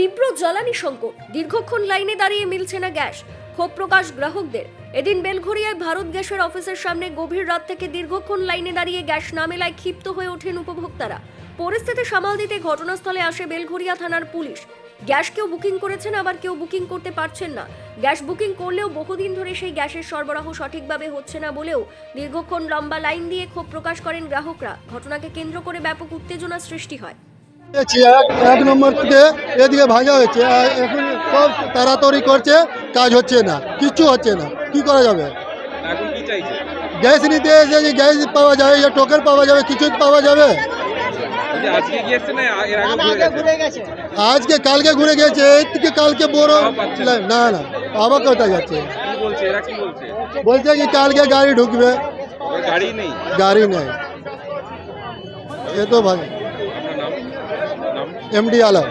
তীব্র জ্বালানি সংকট, দীর্ঘক্ষণ লাইনে দাঁড়িয়ে মিলছে না গ্যাস। ক্ষোভ প্রকাশ গ্রাহকদের। এদিন বেলঘরিয়ায় ভারত গ্যাসের অফিসের সামনে গভীর রাত থেকে দীর্ঘক্ষণ লাইনে দাঁড়িয়ে গ্যাস না মেলায় ক্ষিপ্ত হয়ে ওঠেন উপভোক্তারা। পরিস্থিতি সামাল দিতে ঘটনাস্থলে আসে বেলঘরিয়া থানার পুলিশ। গ্যাস কেউ বুকিং করেছেন, আবার কেউ বুকিং করতে পারছেন না। গ্যাস বুকিং করলেও বহুদিন ধরে সেই গ্যাসের সরবরাহ সঠিকভাবে হচ্ছে না বলেও দীর্ঘক্ষণ লম্বা লাইন দিয়ে ক্ষোভ প্রকাশ করেন গ্রাহকরা। ঘটনাকে কেন্দ্র করে ব্যাপক উত্তেজনা সৃষ্টি হয়। এক নম্বর থেকে এদিকে ভাঙা হয়েছে, আর এখন সব তাড়াতাড়ি করছে, কাজ হচ্ছে না, কিচ্ছু হচ্ছে না, কি করা যাবে? এখন কি চাইছে? গ্যাস নিতে এসে যে গ্যাস পাওয়া যাবে, যে টোকেন পাওয়া যাবে, কিছু পাওয়া যাবে? আজকে কি এসছে না এর আগে ঘুরে গেছে? আজকে কালকে ঘুরে গেছে, এর থেকে কালকে বড় না না, আবার কোথায় যাচ্ছে? কি বলছে এরা, কি বলছে? বলছে কি কালকে গাড়ি ঢুকবে, গাড়ি নেই। গাড়ি নেই। এ তো ভাই एमडी आलम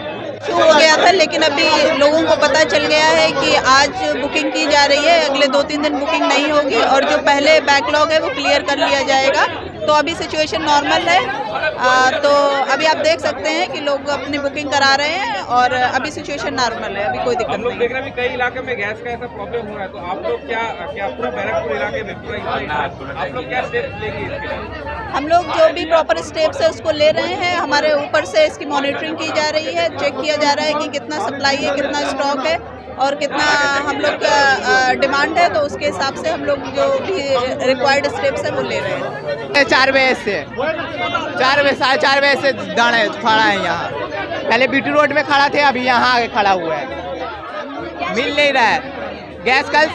शुरू हो गया था, लेकिन अभी लोगों को पता चल गया है कि आज बुकिंग की जा रही है, अगले 2-3 दिन बुकिंग नहीं होगी और जो पहले बैकलॉग है वो क्लियर कर लिया जाएगा। तो अभी सिचुएशन नॉर्मल है। तो अभी आप देख सकते हैं कि लोग अपनी बुकिंग करा रहे हैं और अभी सिचुएशन नॉर्मल है, अभी कोई दिक्कत हम लोग नहीं। देख रहे हैं कई इलाके में गैस का ऐसा प्रॉब्लम हो रहा है, तो आप लोग क्या पूरा बैरकपुर इलाके में पूरा आप लोग क्या स्टेप्स लेंगे इसके लिए? हम लोग जो भी प्रॉपर स्टेप्स है उसको ले रहे हैं। हमारे ऊपर से इसकी मॉनिटरिंग की जा रही है, चेक किया जा रहा है कि कितना सप्लाई है, कितना स्टॉक है और कितना हम लोग का डिमांड है, तो उसके हिसाब से हम लोग जो भी रिक्वायर्ड स्टेप्स है वो ले रहे हैं। 4 बजे से 4:30 बजे से दाने खड़ा है यहाँ। पहले बीटी रोड में खड़ा थे, अभी यहाँ आगे खड़ा हुआ है, मिल नहीं रहा है गैस। कल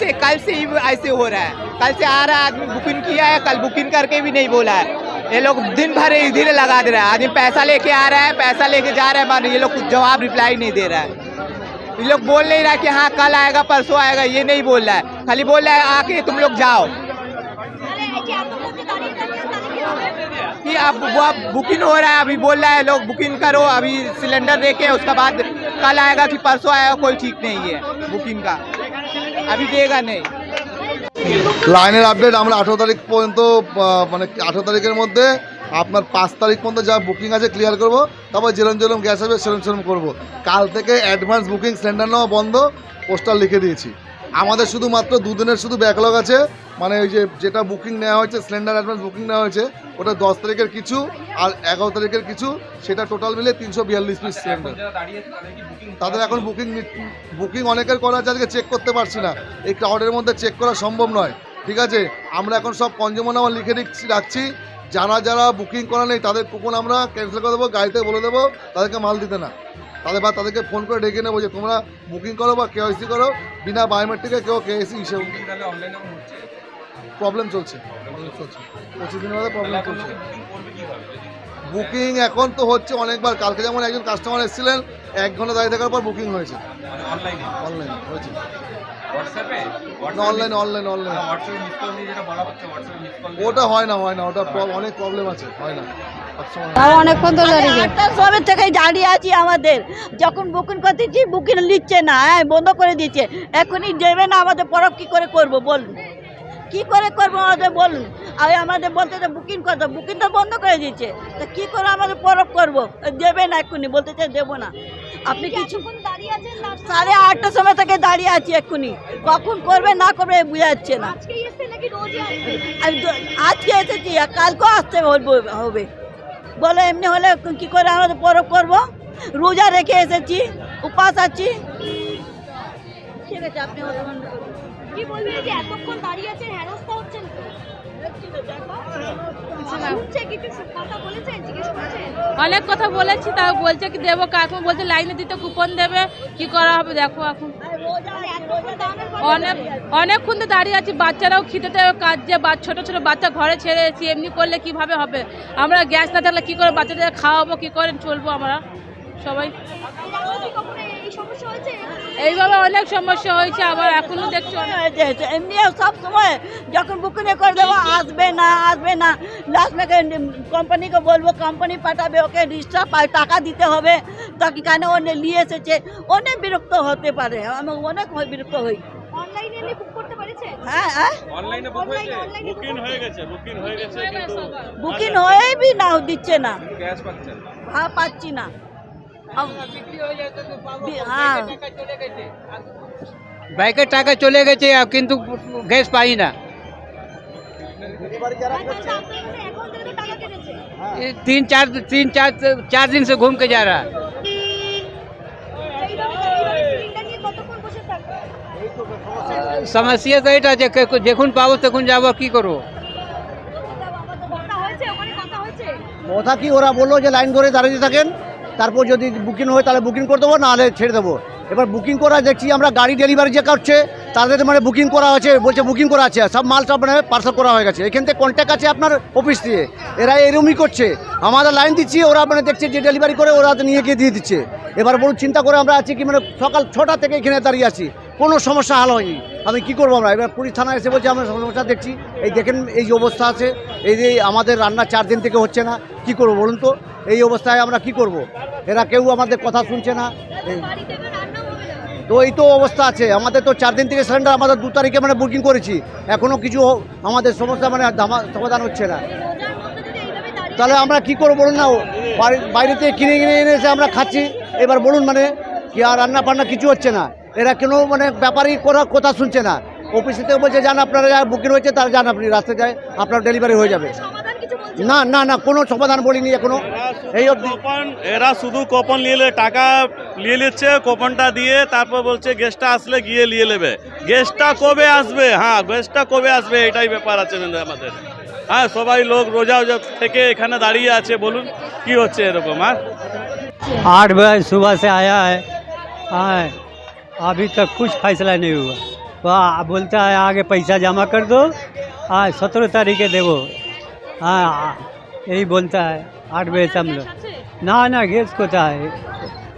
से ही ऐसे हो रहा है, कल से आ रहा है, आदमी बुकिंग किया है, कल बुकिंग करके भी नहीं बोला है। ये लोग दिन भर इधर लगा दे रहा है, आदमी पैसा लेके आ रहा है, पैसा लेके जा रहा है, मान ये लोग कुछ जवाब रिप्लाई नहीं दे रहा है। ये लोग बोल नहीं रहा है कि हाँ कल आएगा परसों आएगा, ये नहीं बोल रहा है, खाली बोल रहा है आके तुम लोग जाओ कि अब बुकिंग हो रहा है। अभी बोल रहा है लोग बुकिंग करो, अभी सिलेंडर देके उसके बाद कल आएगा कि परसों आएगा, कोई ठीक नहीं है बुकिंग का, अभी देगा नहीं। লাইনের আপডেট আমরা 18 তারিখ পর্যন্ত, মানে 18 তারিখের মধ্যে আপনার 5 তারিখ পর্যন্ত যা বুকিং আছে ক্লিয়ার করব, তারপর যেরম গ্যাস হবে সেরম করব। কাল থেকে অ্যাডভান্স বুকিং সিলিন্ডার নেওয়া বন্ধ, পোস্টার লিখে দিয়েছি। আমাদের শুধুমাত্র 2 দিনের শুধু ব্যাকলগ আছে, মানে ওই যেটা বুকিং নেওয়া হয়েছে, সিলিন্ডার অ্যাডভান্স বুকিং নেওয়া হয়েছে, ওটা 10 তারিখের কিছু আর 11 তারিখের কিছু, সেটা টোটাল মিলে 342 পিস সিলিন্ডার। তাদের এখন বুকিং অনেকের করা আছে, আজকে চেক করতে পারছি না, এই ক্রাউডের মধ্যে চেক করা সম্ভব নয়। ঠিক আছে, আমরা এখন সব কনজিউমার নাম্বার লিখে রাখছি, যারা বুকিং করা নেই তাদের কুপন আমরা ক্যান্সেল করে দেবো, গাড়িতে বলে দেবো তাদেরকে মাল দিতে না, তাদেরকে ফোন করে ডেকে নেবো যে তোমরা বুকিং করো বা কেওয়াইসি করো, বিনা বায়োমেট্রিকে কেউ কেওয়াইসি হিসেবে। প্রবলেম চলছে 25 দিনের মধ্যে প্রবলেম চলছে। বুকিং এখন তো হচ্ছে অনেকবার, কালকে যেমন একজন কাস্টমার এসেছিলেন, 1 ঘন্টা দাঁড়িয়ে থাকার পর বুকিং হয়েছে। অনলাইনে হয়েছে, অনলাইনে ওটা হয় না, ওটা অনেক প্রবলেম আছে, হয় না অনেকক্ষণ তো দাঁড়িয়ে 8টার সময় থেকেই দাঁড়িয়ে আছি। আমাদের যখন বুকিং করতেছি বুকিং নিচ্ছে না, বন্ধ করে দিচ্ছে। এখনই দেবে না, আমাদের পরব কী করে করবো বলুন, কী করে করবো আমাদের বলুন। আর আমাদের বলতে বুকিং করতে, বুকিং তো বন্ধ করে দিচ্ছে, তো কী করে আমাদের পরব করবো? দেবে না, এক্ষুনি বলতেছে দেবো না। আপনি কিছু 8:30 সময় থেকে দাঁড়িয়ে আছি, এক্ষুনি কখন করবে না করবে বোঝা যাচ্ছে না। আজকে এসেছি, কালকেও আসতে হবে, বলে এমনি হলে কি করে আমাদের পরব করবো? রোজা রেখে এসেছি, উপাস আছি। ঠিক আছে, আপনি কি বলবেন যে এতক্ষণ দাঁড়িয়ে আছেন, হেনস্থা হচ্ছেন তো? অনেক কথা বলেছি, তাও বলছে কি দেবো, এখন বলছে লাইনে দিতে কুপন দেবে, কি করা হবে দেখো। এখন অনেকক্ষণ তো দাঁড়িয়ে আছি, বাচ্চারাও খিদেতে কাজ, যে ছোট ছোট বাচ্চা ঘরে ছেড়ে এসেছি, এমনি করলে কিভাবে হবে? আমরা গ্যাস না থাকলে কি করে বাচ্চাদের খাওয়াবো, কি করে চলবো আমরা সবাই? এইভাবে অনেক সমস্যা হয়েছে, আবার এখনো দেখছো এমনি সব সময় যখন বুকিং করে দেবো আসবে না, লাস্ট में কোম্পানি কে বলবো, কোম্পানি পাঠাবে, ওকে রিক্সা টাকা দিতে হবে, তাকে কেন ও নিয়ে এসেছে, অনেক বিরক্ত হতে পারে। আমি অনেক বিরক্ত হই। অনলাইনে বুক করতে পেরেছে? হ্যাঁ, অনলাইনে বুকিং হয়ে গেছে কিন্তু বুকিং হয়েই বি না দিচ্ছে না, গ্যাস পাচ্ছেন? হ্যাঁ পাচ্ছি না। হ্যাঁ বাইকের টাকা চলে গেছে কিন্তু গ্যাস পাই না। ये तीन चार दिन से घूम के जा रहा है। समस्या तो এটা যে যখন পাবো তখন যাবো, কি করবো। কথা কি, ওরা বললো যে লাইন ধরে দাঁড়িয়ে থাকেন, তারপর যদি বুকিং হয় তাহলে বুকিং করে দেবো, নাহলে ছেড়ে দেবো। এবার বুকিং করা দেখছি আমরা, গাড়ি ডেলিভারি যে করছে তাদের মানে বুকিং করা আছে, বলছে বুকিং করা আছে, সব মাল সব মানে পার্সেল করা হয়ে গেছে। এখান থেকে কন্ট্যাক্ট আছে আপনার অফিস দিয়ে, এরা এরকমই করছে। আমাদের লাইন দিচ্ছি, ওরা মানে দেখছে যে ডেলিভারি করে ওরা নিয়ে গিয়ে দিয়ে দিচ্ছে। এবার বলুন চিন্তা করে আমরা আছি কি, মানে সকাল 6টা থেকে এখানে দাঁড়িয়ে আছি, কোনো সমস্যা হাল হয়নি। আমি কি করবো আমরা? এবার পুলিশ থানায় এসে বলছে আমরা সমস্যা দেখছি, এই দেখেন এই যে অবস্থা আছে, এই যে আমাদের রান্না 4 দিন থেকে হচ্ছে না, কি করবো বলুন তো? এই অবস্থায় আমরা কি করব? এরা কেউ আমাদের কথা শুনছে না। তো এই তো অবস্থা আছে আমাদের। তো 4 দিন থেকে সিলিন্ডার আমাদের 2 তারিখে মানে বুকিং করেছি, এখনও কিছু আমাদের সমস্যা মানে সমাধান হচ্ছে না। তাহলে আমরা কি করবো বলুন না? বাইরে থেকে কিনে এসে আমরা খাচ্ছি। এবার বলুন মানে কি, আর রান্না বান্না কিছু হচ্ছে না। এরা কেন মানে ব্যাপারই করার কথা শুনছে না। অফিসে থেকে বলছে যান, আপনারা যা বুকিং হয়েছে তারা যান, আপনি রাস্তায় যায়, আপনার ডেলিভারি হয়ে যাবে। না না না, কোনো সমাধান বলিনি এখনো এই অবধি। এরা শুধু কুপন নিয়ে টাকা নিয়ে নিচ্ছে, কুপনটা দিয়ে তারপর বলছে গেস্টটা আসলে গিয়ে নিয়ে নেবে। গেস্টটা কবে আসবে? হ্যাঁ, গেস্টটা কবে আসবে এটাই ব্যাপার আছে আমাদের। হ্যাঁ, সবাই লোক রোজা থেকে এখানে দাঁড়িয়ে আছে, বলুন কি হচ্ছে এরকম। হ্যাঁ, 8 बजे सुबह से आया है, हाँ अभी तक कुछ फैसला नहीं हुआ। वो बोलता है आगे पैसा जमा कर दो, हाँ 17 तारीखे देवो, हाँ यही बोलता है। 8 बजे से हम लोग ना ना গ্যাস কোথায়,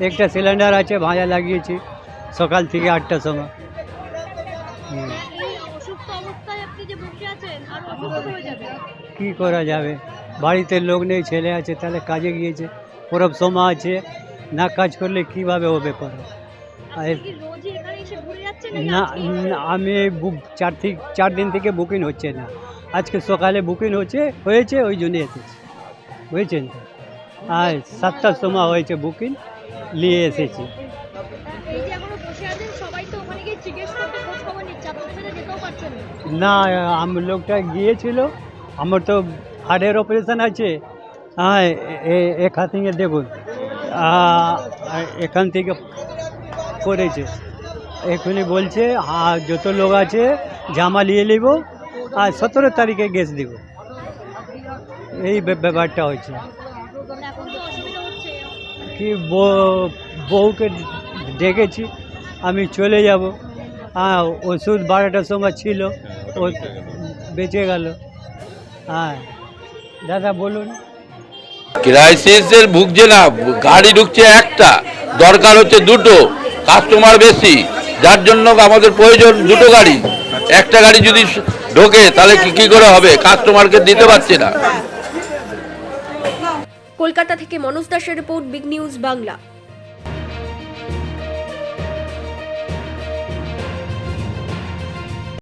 একটা সিলিন্ডার আছে, ভাজা লাগিয়েছি সকাল থেকে 8টার সময়। কি করা যাবে, বাড়িতে লোক নেই, ছেলে আছে তাহলে কাজে গিয়েছে, পরব সমা আছে, না কাজ করলে কিভাবে হবে পরব। না আমি বুক 4 দিন থেকে বুকিং হচ্ছে না, আজকে সকালে বুকিং হয়েছে ওই জন্য এসেছি, বুঝছেন তো। আর 7টার সময় হয়েছে বুকিং, নিয়ে এসেছি। না লোকটা গিয়েছিল, আমার তো হার্টের অপারেশন আছে, হ্যাঁ এখান থেকে দেখুন, এখান থেকে করেছে, এখনই বলছে হ্যাঁ যত লোক আছে জামা নিয়ে নেব, আর 17 তারিখে গ্যাস দেব। এই ব্যাপারটা হচ্ছে কি, বউকে ডেকেছি, আমি চলে যাব। হ্যাঁ, ওষুধ 12টার সময় ছিল, ও বেঁচে গেল। হ্যাঁ দাদা বলুন। ক্রাইসিসের ভুগছে না, গাড়ি ঢুকছে একটা, দরকার হচ্ছে 2টো, কাস্টমার বেশি, যার জন্য আমাদের প্রয়োজন 2টো গাড়ি। একটা গাড়ি যদি ঢোকে তাহলে কি করে হবে, কাস্টমারকে দিতে পারছে না। কলকাতা থেকে মনোজ দাসের রিপোর্ট, বিগ নিউজ বাংলা।